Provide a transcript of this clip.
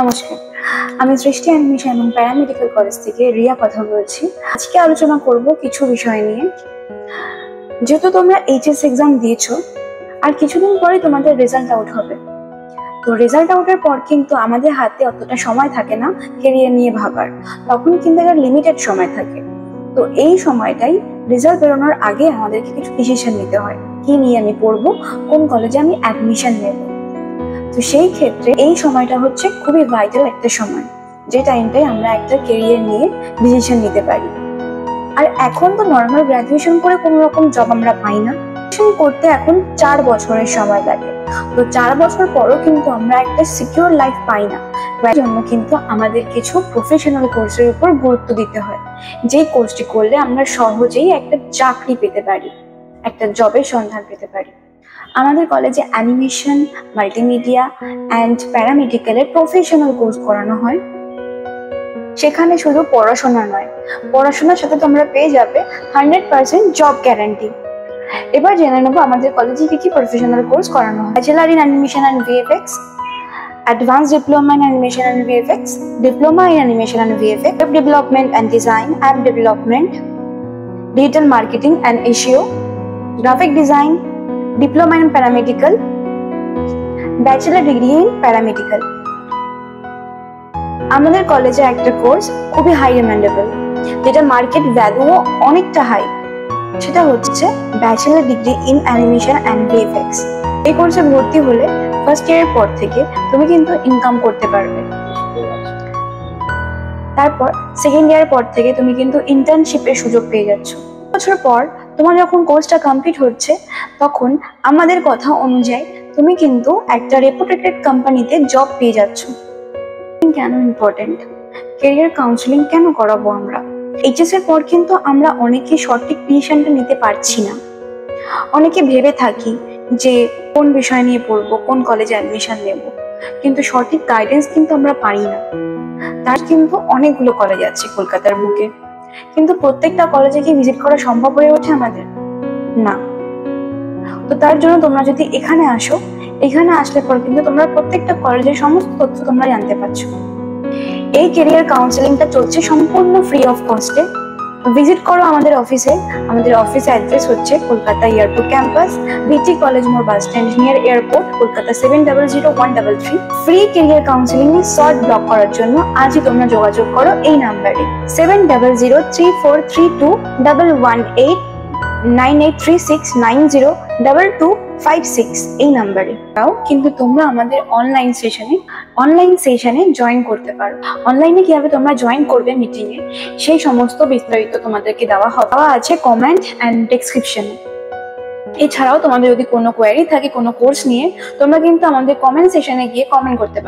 নমস্কার, আমি সৃষ্টি অ্যানিমেশন এবং প্যারামেডিক্যাল কলেজ থেকে রিয়া কথা বলছি। আজকে আলোচনা করব কিছু বিষয় নিয়ে। যেহেতু তোমরা এইচএস এক্সাম দিয়েছো, আর কিছুদিন পরে তোমাদের রেজাল্ট আউট হবে। তো রেজাল্ট আউটের পর কিন্তু আমাদের হাতে অতটা সময় থাকে না কেরিয়ার নিয়ে ভাবার, তখন কিন্তু একটা লিমিটেড সময় থাকে। তো এই সময়টাই রেজাল্ট বেরোনোর আগে আমাদেরকে কিছু ডিসিশন নিতে হয়, কি নিয়ে আমি পড়বো, কোন কলেজে আমি অ্যাডমিশন নেব। তো সেই ক্ষেত্রে এই সময়টা হচ্ছে খুবই ভাইটাল একটা সময়, যে টাইমটাই আমরা একটা কেরিয়ার নিয়ে ডিসিশন নিতে পারি। আর এখন তো নর্মাল গ্রাজুয়েশন করে কোনো রকম জব আমরা পাই না, করতে এখন 4 বছরের সময় লাগে। তো 4 বছর পরও কিন্তু আমরা একটা সিকিউর লাইফ পাই না। তার জন্য কিন্তু আমাদের কিছু প্রফেশনাল কোর্সের উপর গুরুত্ব দিতে হয়, যে কোর্সটি করলে আমরা সহজেই একটা চাকরি পেতে পারি, একটা জবের সন্ধান পেতে পারি। আমাদের কলেজে অ্যানিমেশন, মাল্টিমিডিয়া অ্যান্ড প্যারামেডিক্যালের প্রফেশনাল কোর্স করানো হয়। সেখানে শুধু পড়াশোনা নয়, পড়াশোনার সাথে তোমরা পেয়ে যাবে 100% জব গ্যারান্টি। এবার জেনে নেবো আমাদের কলেজে কি কি প্রফেশনাল কোর্স করানো হয়। Bachelor in animation and VFX, advance diploma in animation and VFX, diploma in animation and VFX, web development and design, app development, digital marketing and SEO, graphic design, diploma in paramedical, bachelor degree in paramedical. আমাদের কলেজে একটা course খুবই high demandable, যেটা market ভ্যালুও অনেকটা high, সেটা হচ্ছে bachelor degree in animation and VFX. এই কোর্সে ভর্তি হলে ফার্স্ট ইয়ারের পর থেকে তুমি কিন্তু ইনকাম করতে পারবে। তারপর সেকেন্ড ইয়ারের পর থেকে তুমি কিন্তু ইন্টার্নশিপের সুযোগ পেয়ে যাচ্ছ। বছর পর তোমার যখন কোর্সটা কমপ্লিট হচ্ছে, তখন আমাদের কথা অনুযায়ী তুমি কিন্তু একটা রেপুটেড কোম্পানিতে জব পেয়ে যাচ্ছ। কেন ইম্পর্টেন্ট? ক্যারিয়ার কাউন্সিলিং কেন করাবো আমরা? এইচএস এর পর কিন্তু আমরা অনেকে সঠিক ডিসিশনটা নিতে পারছি না। অনেকে ভেবে থাকি যে কোন বিষয় নিয়ে পড়বো, কোন কলেজে অ্যাডমিশন নেব, কিন্তু সঠিক গাইডেন্স কিন্তু আমরা পাই না। তার কিন্তু অনেকগুলো কলেজ আছে কলকাতার বুকে, কিন্তু প্রত্যেকটা কলেজে কি ভিজিট করা সম্ভব হয়ে ওঠে আমাদের? না। তো তার জন্য তোমরা যদি এখানে আসো, এখানে আসলে পর কিন্তু তোমরা প্রত্যেকটা কলেজের সমস্ত তথ্য তোমরা জানতে পারছো। এই ক্যারিয়ার কাউন্সিলিংটা চলছে সম্পূর্ণ ফ্রি অফ কস্টে। ভিজিট করো আমাদের অফিসে। আমাদের অফিস অ্যাড্রেস হচ্ছে Kolkata airport campus, BT college মোড় bus stand near airport, Kolkata 700133। Free career counselling এর শর্ট ব্লক করার জন্য আজই তোমরা যোগাযোগ করো এই নাম্বারে 7003432118 9836902256 এই নাম্বারে। তাও কিন্তু তোমরা আমাদের অনলাইন সেশনে জয়েন করতে পারো। অনলাইনে কিভাবে তোমরা জয়েন করবে মিটিং এ, সেই সমস্ত বিস্তারিত তোমাদেরকে দেওয়া আছে কমেন্ট এন্ড ডেসক্রিপশনে। এছাড়াও তোমাদের যদি কোনো কোয়েরি থাকে কোনো কোর্স নিয়ে, তোমরা কিন্তু আমাদের কমেন্ট সেশনে গিয়ে কমেন্ট করতে পারো।